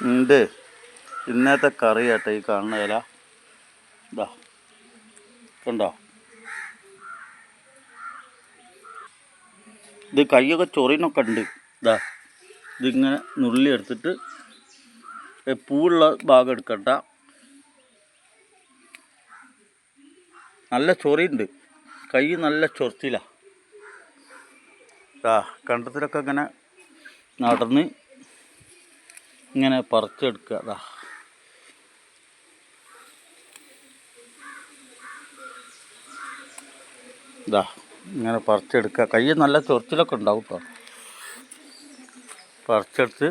ഉണ്ട്. ഇന്നത്തെ കറി കേട്ടോ ഈ കാണുന്ന ഇല. ഇതാ കണ്ടോ, ഇത് കൈയൊക്കെ ചൊറിനൊക്കെ ഉണ്ട്. ഇതാ ഇതിങ്ങനെ നുള്ളി എടുത്തിട്ട് പൂവുള്ള ഭാഗം എടുക്കണ്ട. നല്ല ചൊറിയുണ്ട്, കൈ നല്ല ചൊറിച്ചിലാണ്. കണ്ടത്തിലൊക്കെ ഇങ്ങനെ നടന്ന് ഇങ്ങനെ പറിച്ചെടുക്കുക. ഇതാ ഇങ്ങനെ പറിച്ചെടുക്കുക. കൈ നല്ല ചൊറിച്ചിലൊക്കെ ഉണ്ടാവും കേട്ടോ. പറിച്ചെടുത്ത്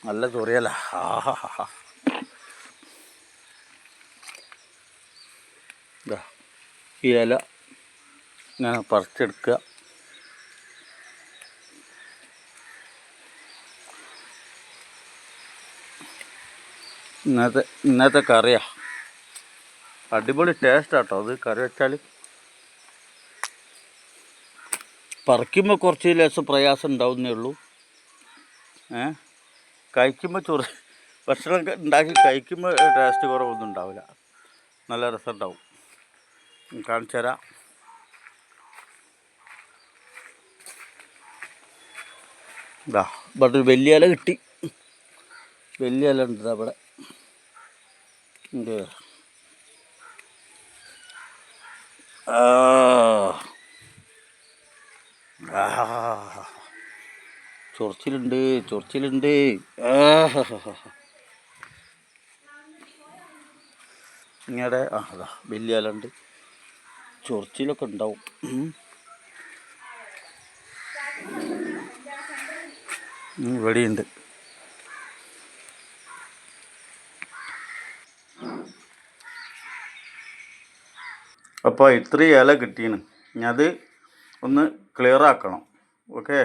നല്ല ചൊറിയല്ല. ഇതാ ഈ ഇല ഇങ്ങനെ പറിച്ചെടുക്കുക. ഇന്നത്തെ കറിയാ അടിപൊളി ടേസ്റ്റാട്ടോ. അത് കറി വെച്ചാൽ പറിക്കുമ്പോൾ കുറച്ച് ലേശം പ്രയാസം ഉണ്ടാവുന്നേ ഉള്ളൂ. കഴിക്കുമ്പോൾ ഭക്ഷണം ഉണ്ടാക്കി കഴിക്കുമ്പോൾ ടേസ്റ്റ് കുറവൊന്നും ഉണ്ടാവില്ല. നല്ല രസമുണ്ടാവും. കാണിച്ചു തരാം. ഇതാ ഇവിടെ ഒരു വലിയ ഇല കിട്ടി. വലിയ ഇല ഉണ്ട് അവിടെ. ചൊറിച്ചിലുണ്ട്. ഇങ്ങനെ അതാ വലിയ ഇല ഉണ്ട്. ചൊറിച്ചിലൊക്കെ ഉണ്ടാവും. ഇവിടെയുണ്ട്. അപ്പോൾ ഇത്രയും ഇല കിട്ടീന്. ഇനി അത് ഒന്ന് ക്ലിയർ ആക്കണം. ഓക്കെ,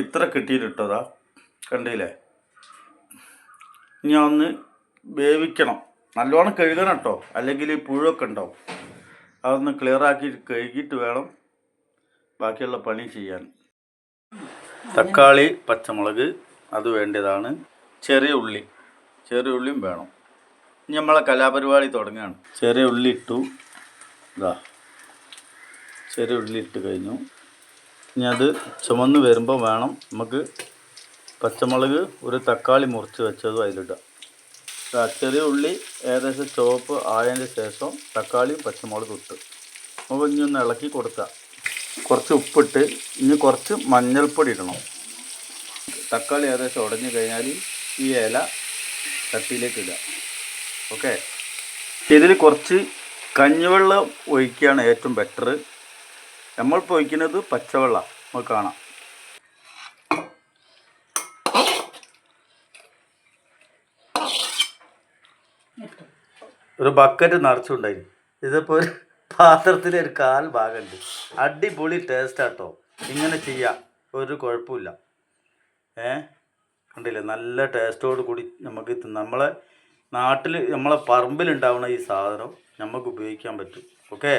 ഇത്ര കിട്ടിയിട്ടതാ കണ്ടില്ലേ. ഇനി ഒന്ന് വേവിക്കണം. നല്ലോണം കഴുകണം കേട്ടോ, അല്ലെങ്കിൽ പുഴുവൊക്കെ ഉണ്ടാവും. അതൊന്ന് ക്ലിയർ ആക്കി കഴുകിയിട്ട് വേണം ബാക്കിയുള്ള പണി ചെയ്യാൻ. തക്കാളി, പച്ചമുളക് അത് വേണ്ടതാണ്. ചെറിയ ഉള്ളിയും വേണം. ഇനി നമ്മളെ കലാപരിപാടി തുടങ്ങുകയാണ്. ചെറിയ ഉള്ളി ഇട്ടു. ചെറിയ ഉള്ളി ഇട്ട് കഴിഞ്ഞു. ഇനി അത് ചുമന്ന് വരുമ്പോൾ വേണം നമുക്ക് പച്ചമുളക്, ഒരു തക്കാളി മുറിച്ച് വെച്ചതും അതിലിടുക. ചെറിയ ഉള്ളി ഏകദേശം ചുവപ്പ് ആയതിന് ശേഷം തക്കാളിയും പച്ചമുളകും ഇട്ട് നമുക്ക് ഇനി ഒന്ന് ഇളക്കി കൊടുക്കുക. കുറച്ച് ഉപ്പിട്ട് ഇനി കുറച്ച് മഞ്ഞൾപ്പൊടി ഇടണം. തക്കാളി ഏകദേശം ഉടഞ്ഞു കഴിഞ്ഞാൽ ഈ ഇല ചട്ടിയിലേക്ക് ഇടുക. ഓക്കെ, ഇതിൽ കുറച്ച് കഞ്ഞിവെള്ളം ഒഴിക്കുകയാണ് ഏറ്റവും ബെറ്റർ. നമ്മളിപ്പോൾ ഒഴിക്കുന്നത് പച്ചവെള്ളം. നമുക്ക് കാണാം. ഒരു ബക്കറ്റ് നിറച്ചുണ്ടായി. ഇതിപ്പോൾ ഒരു പാത്രത്തിൽ ഒരു കാൽ ഭാഗമുണ്ട്. അടിപൊളി ടേസ്റ്റാട്ടോ. ഇങ്ങനെ ചെയ്യാം, ഒരു കുഴപ്പമില്ല. കണ്ടില്ലേ, നല്ല ടേസ്റ്റോട് കൂടി നമുക്ക് നമ്മളെ നാട്ടിൽ നമ്മളെ പറമ്പിലുണ്ടാവുന്ന ഈ സാധനം നമുക്ക് ഉപയോഗിക്കാൻ പറ്റും. ഓക്കെ.